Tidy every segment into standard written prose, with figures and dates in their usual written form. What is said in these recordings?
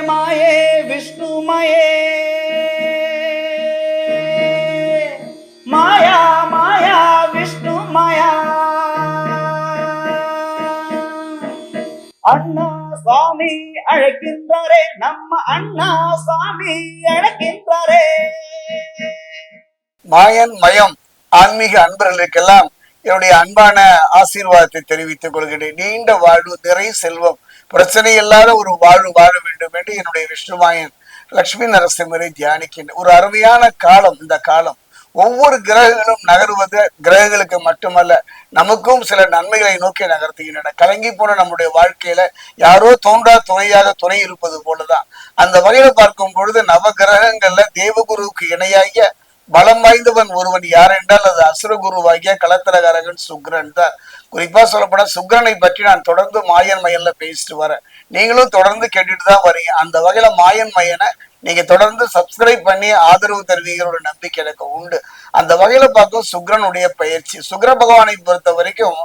மாயே விஷ்ணுமயே மாயா மாயா விஷ்ணு மாயா. அண்ணா சுவாமி அழைக்கின்றாரே, நம்ம அண்ணா சுவாமி அழைக்கின்றாரே. மாயன் மயம் ஆன்மீக அன்பர்களுக்கெல்லாம் என்னுடைய அன்பான ஆசீர்வாதத்தை தெரிவித்துக் கொள்கிறேன். நீண்ட வாழ்வு, நிறை செல்வம், பிரச்சனை இல்லாத ஒரு வாழ்வு வாழ வேண்டும் என்று என்னுடைய விஷ்ணுமாயன் லட்சுமி நரசிம்மரை தியானிக்கின்ற ஒரு அருமையான காலம் இந்த காலம். ஒவ்வொரு கிரகங்களும் நகருவது கிரகங்களுக்கு மட்டுமல்ல, நமக்கும் சில நன்மைகளை நோக்கி நகர்த்துகின்றன. கலங்கி போன நம்முடைய வாழ்க்கையில யாரோ தோன்றா துணையாக துணை இருப்பது போலதான். அந்த வகையில பார்க்கும் பொழுது நவ கிரகங்கள்ல தேவகுருவுக்கு இணையாகிய பலம் வாய்ந்தவன் ஒருவன் யார் என்றால் அது அசுரகுருவாகிய களத்திரகாரகன் சுக்கிரன் தான். குறிப்பா சொல்லப்பட சுக்கிரனை பற்றி நான் தொடர்ந்து மாயன் மயன்ல பேசிட்டு வரேன். நீங்களும் தொடர்ந்து கேட்டுட்டு தான் வரீங்க. அந்த வகையில மாயன் மயனை நீங்க தொடர்ந்து சப்ஸ்கிரைப் பண்ணி ஆதரவு தருவீங்கிற ஒரு நம்பிக்கை எனக்கு உண்டு. அந்த வகையில பார்க்கும் சுக்கிரனுடைய பயிற்சி, சுக்கிர பகவானை பொறுத்த வரைக்கும்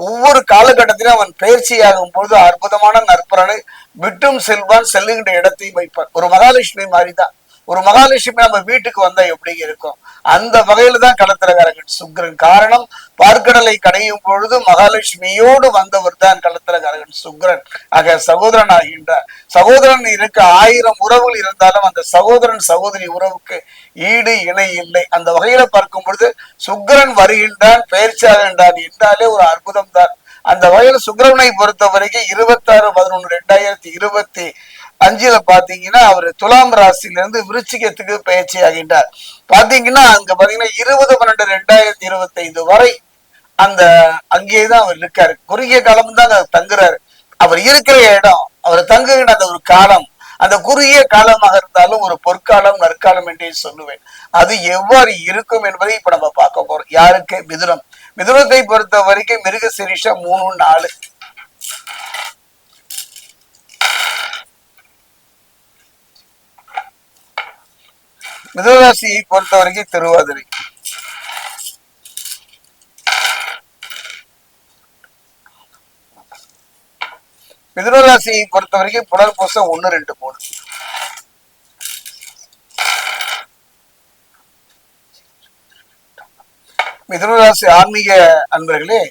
ஒவ்வொரு காலகட்டத்திலும் அவன் பயிற்சியாகும் பொழுது அற்புதமான நற்பலனை விட்டும் செல்வான், செல்லுகின்ற இடத்தையும் வைப்பான். ஒரு மகாலட்சுமி மாதிரிதான். ஒரு மகாலட்சுமி நம்ம வீட்டுக்கு வந்தா எப்படி இருக்கும், அந்த வகையில தான் களத்திரகாரகன் சுக்கிரன். காரணம், பார்க்கடலை கடையும் பொழுது மகாலட்சுமியோடு வந்தவர் தான் களத்திரகாரகன் சுக்கிரன். ஆக சகோதரன் ஆகின்றார். சகோதரன் இருக்க 1000 உறவுகள் இருந்தாலும் அந்த சகோதரன் சகோதரி உறவுக்கு ஈடு இணை இல்லை. அந்த வகையில பார்க்கும் பொழுது சுக்கிரன் வருகின்றான், பயிற்சியாகின்றான் என்றாலே ஒரு அற்புதம் தான். அந்த வகையில சுக்கிரனை பொறுத்த வரைக்கும் 26/11/2025 பாத்தீங்கன்னா அவர் துலாம் ராசியிலிருந்து விருச்சிகத்துக்கு பயிற்சி ஆகின்றார். பாத்தீங்கன்னா அங்க பாத்தீங்கன்னா 20/12/2025 வரை அந்த அங்கேயேதான் அவர் இருக்காரு. குறுகிய காலம் தான் தங்குறாரு. அவர் இருக்கிற இடம், அவர் தங்குகின்ற அந்த ஒரு காலம், அந்த குறுகிய காலமாக இருந்தாலும் ஒரு பொற்காலம் நற்காலம் என்றே சொல்லுவேன். அது எவ்வாறு இருக்கும் என்பதை இப்ப நம்ம பார்க்க போறோம். யாருக்கு? மிதுனம். மிதுனத்தை பொறுத்த வரைக்கும் மிருக சிரீஷம் 3, 4. மிதுனராசியை பொறுத்த வரைக்கும் திருவாதிரை. மிதுனராசியை பொறுத்த வரைக்கும் புனர்பூசம் 1, 2, 3. மிதுனராசி ஆன்மீக அன்பர்களே,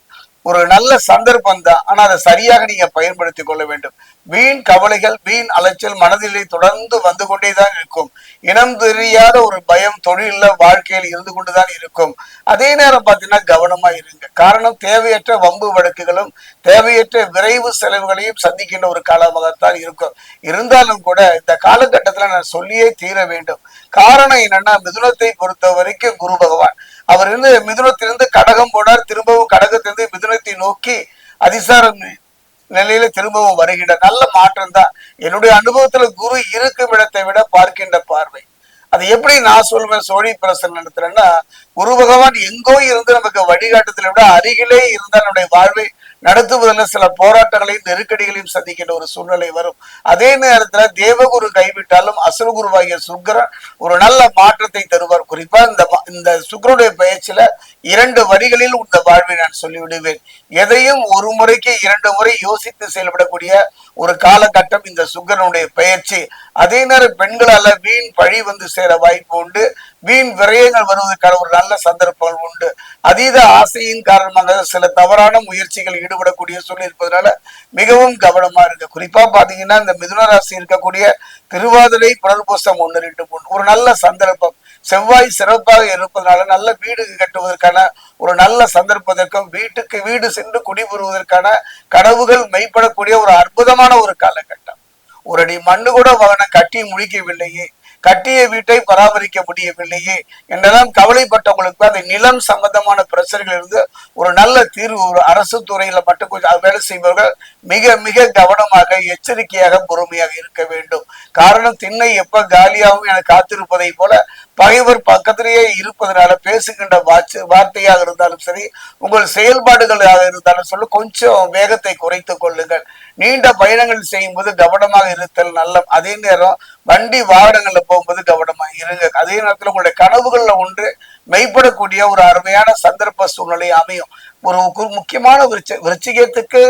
ஒரு நல்ல சந்தர்ப்பம் தான். ஆனா அதை சரியாக நீங்க பயன்படுத்தி கொள்ள வேண்டும். வீண் கவலைகள், வீண் அலைச்சல் மனதிலே தொடர்ந்து வந்து கொண்டேதான் இருக்கும். இனம் தெரியாத ஒரு பயம் தொழில வாழ்க்கையில் இருந்து கொண்டுதான் இருக்கும். அதே நேரம் பார்த்தீங்கன்னா கவனமா இருங்க. காரணம், தேவையற்ற வம்பு வழக்குகளும் தேவையற்ற விரைவு செலவுகளையும் சந்திக்கின்ற ஒரு காலமாகத்தான் இருக்கும். இருந்தாலும் கூட இந்த காலகட்டத்துல நான் சொல்லியே தீர வேண்டும். காரணம் என்னன்னா, மிதுனத்தை பொறுத்த வரைக்கும் குரு பகவான் அவர் இருந்து மிதுனத்திலிருந்து கடகம் போனார், திரும்பவும் கடகத்திலிருந்து மிதுனத்தை நோக்கி அதிசாரம் நிலையில திரும்பவும் வருகின்ற நல்ல மாற்றம் தான். என்னுடைய அனுபவத்துல குரு இருக்கும் இடத்தை விட பார்க்கின்ற பார்வை, அது எப்படி நான் சொல்வேன் சோழி பிரசன் நடத்துறேன்னா, குரு பகவான் எங்கோ இருந்து நமக்கு வழிகாட்டுதலை விட அருகிலே இருந்தால் நம்முடைய வாழ்வை நடத்துவதில் சில போராட்டங்களையும் நெருக்கடிகளையும் சந்திக்கின்ற ஒரு சூழ்நிலை வரும். அதே நேரத்துல தேவகுரு கைவிட்டாலும் அசுரகுருவாகிய சுக்கிரன் ஒரு நல்ல மாற்றத்தை தருவார். குறிப்பா இந்த சுக்கிரனுடைய பயிற்சியில 2 வழிகளில் இந்த வாழ்வை நான் சொல்லிவிடுவேன். எதையும் ஒரு முறைக்கு 2 முறை யோசித்து செயல்படக்கூடிய ஒரு காலகட்டம் இந்த சுக்கிரனுடைய பயிற்சி. அதே நேரம் பெண்களால வீண் பழி வந்து சேர வாய்ப்பு உண்டு, வீண் விரயங்கள் வருவதற்கான ஒரு நல்ல சந்தர்ப்பங்கள் உண்டு. அதீத ஆசையின் காரணமாக சில தவறான முயற்சிகள் ஈடுபடக்கூடிய சூழ்நிலை இருப்பதனால மிகவும் கவனமா இருக்கு. குறிப்பா பாத்தீங்கன்னா இந்த மிதுன ராசி இருக்கக்கூடிய திருவாதிரை புனர்பூசம் 1, 2, 3 ஒரு நல்ல சந்தர்ப்பம். செவ்வாய் சிறப்பாக இருப்பதனால நல்ல வீடு கட்டுவதற்கான ஒரு நல்ல சந்தர்ப்பத்திற்கும் வீட்டுக்கு வீடு சென்று குடிபுறுவதற்கான கனவுகள் மெய்ப்படக்கூடிய ஒரு அற்புதமான ஒரு காலகட்டம். ஒரு அடி மண்ணு கூட வாகனம் கட்டி முடிக்கவில்லையே, கட்டிய வீட்டை பராமரிக்க முடியவில்லையே என்றெல்லாம் கவலைப்பட்டவங்களுக்கு அந்த நிலம் சம்பந்தமான பிரச்சனைகள் இருந்து ஒரு நல்ல தீர்வு, ஒரு அரசு துறையில மட்டும் கொஞ்சம் வேலை செய்பவர்கள் மிக மிக கவனமாக எச்சரிக்கையாக பொறுமையாக இருக்க வேண்டும். காரணம், திண்ணை எப்ப காலியாகவும் என காத்திருப்பதை போல பகைவர் பக்கத்திலேயே இருப்பதனால பேசுகின்ற வார்த்தையாக இருந்தாலும் சரி, உங்கள் செயல்பாடுகளாக இருந்தாலும் சொல்லி கொஞ்சம் வேகத்தை குறைத்துக் கொள்ளுங்கள். நீண்ட பயணங்கள் செய்யும் போது கவனமாக இருத்தல் நல்ல. அதே நேரம் வண்டி வாகனங்கள்ல போகும்போது கவனமா இருங்க. அதே நேரத்துல உங்களுடைய கனவுகள்ல ஒன்று மெய்ப்படக்கூடிய ஒரு அருமையான சந்தர்ப்ப சூழ்நிலை அமையும். ஒரு முக்கியமான விருச்சிகத்துக்கு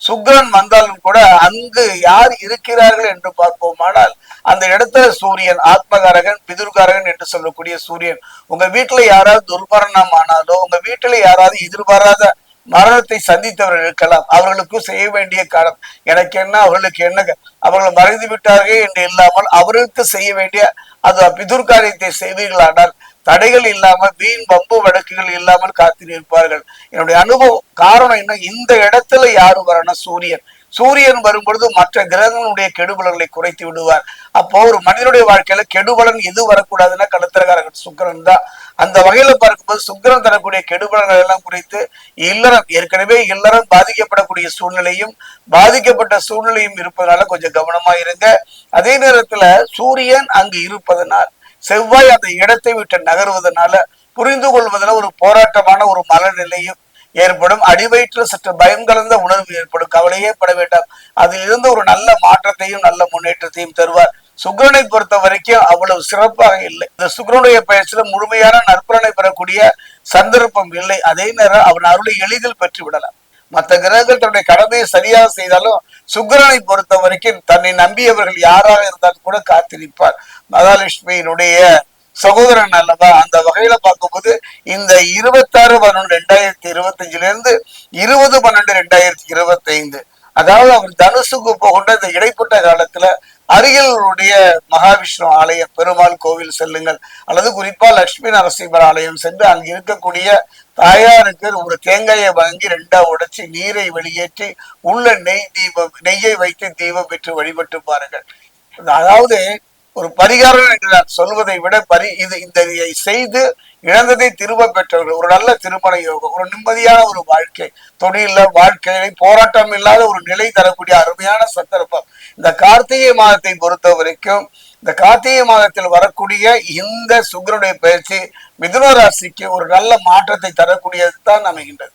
சுக்கிரன் வந்தாலும் கூட அங்கு யார் இருக்கிறார்கள் என்று பார்ப்போமானால் அந்த இடத்துல சூரியன் ஆத்மகாரகன் பிதுர்காரகன் என்று சொல்லக்கூடிய சூரியன் உங்க வீட்டுல யாராவது துர்மரணம் ஆனாலோ உங்க வீட்டுல யாராவது எதிர்பாராத மரணத்தை சந்தித்தவர்கள் இருக்கலாம். அவர்களுக்கும் செய்ய வேண்டிய காலம் எனக்கு என்ன அவர்களுக்கு என்ன அவர்கள் மறைந்து விட்டார்கள் என்று இல்லாமல் அவர்களுக்கு செய்ய வேண்டிய அது பிதுர்காரியத்தை செய்வீர்களானால் தடைகள் இல்லாமல் வீண் வம்பு வழக்குகள் இல்லாமல் காத்திருப்பார்கள். என்னுடைய அனுபவம் காரணம் என்ன, இந்த இடத்துல யாரு வரணும், சூரியன். சூரியன் வரும்பொழுது மற்ற கிரகங்களுடைய கெடுபலன்களை குறைத்து விடுவார். அப்போ ஒரு மனிதனுடைய வாழ்க்கையில கெடுபலன் எது வரக்கூடாதுன்னா கடத்திரகாரகன் சுக்கிரன் தான். அந்த வகையில பார்க்கும்போது சுக்கிரன் தரக்கூடிய கெடுபலன்கள் எல்லாம் குறித்து இல்லறம் ஏற்கனவே இல்லறம் பாதிக்கப்படக்கூடிய சூழ்நிலையும் பாதிக்கப்பட்ட சூழ்நிலையும் இருப்பதனால கொஞ்சம் கவனமா இருங்க. அதே நேரத்துல சூரியன் அங்கு இருப்பதனால் செவ்வாய் அந்த இடத்தை விட்டு நகருவதனால புரிந்து கொள்வதில் ஒரு போராட்டமான ஒரு மனநிலையும் ஏற்படும். அடிவயிற்றில் சற்று பயம் கலந்த உணர்வு ஏற்படும். கவலையே பட வேண்டாம். அதில் இருந்து ஒரு நல்ல மாற்றத்தையும் நல்ல முன்னேற்றத்தையும் தருவார். சுக்கிரனை பொறுத்த வரைக்கும் அவ்வளவு சிறப்பாக இல்லை. இந்த சுக்கிரனுடைய பயிற்சியில முழுமையான நற்பலனை பெறக்கூடிய சந்தர்ப்பம் இல்லை. அதே நேரம் அவன் அருளை எளிதில் பெற்று விடலாம். மற்ற கிரகங்கள் தன்னுடைய கடமையை சரியாக செய்தாலும் சுக்கிரனை பொறுத்த வரைக்கும் தன்னை நம்பியவர்கள் யாராக இருந்தாலும் கூட காத்திருப்பார். மகாலட்சுமியினுடைய சகோதரன் அல்லவா, அந்த வகையில பார்க்கும்போது இந்த 26/11/2025 இருந்து 20/12/2025 அதாவது அவர் தனுசுக்கு போகின்ற இந்த இடைப்பட்ட காலத்துல அருகிலுடைய மகாவிஷ்ணு ஆலயம் பெருமாள் கோவில் செல்லுங்கள், அல்லது குறிப்பா லட்சுமி நரசிம்மர் ஆலயம் சென்று அங்கு இருக்கக்கூடிய தாயாருக்கு ஒரு தேங்காயை வாங்கி 2ஆ உடைச்சு நீரை வெளியேற்றி உள்ள நெய்யை வைத்து தீபம் பெற்று வழிபட்டு பாருங்கள். அதாவது ஒரு பரிகாரம் என்று நான் சொல்வதை விட இந்த செய்து இழந்ததை திரும்ப பெற்றவர்கள் ஒரு நல்ல திருமண யோகம், ஒரு நிம்மதியான ஒரு வாழ்க்கை, தொழில வாழ்க்கையை போராட்டம் இல்லாத ஒரு நிலை தரக்கூடிய அருமையான சந்தர்ப்பம். இந்த கார்த்திகை மாதத்தை பொறுத்த வரைக்கும் இந்த கார்த்திகை மாதத்தில் வரக்கூடிய இந்த சுக்கிரனுடைய பயிற்சி மிதுன ராசிக்கு ஒரு நல்ல மாற்றத்தை தரக்கூடியது தான் அமைகின்றது.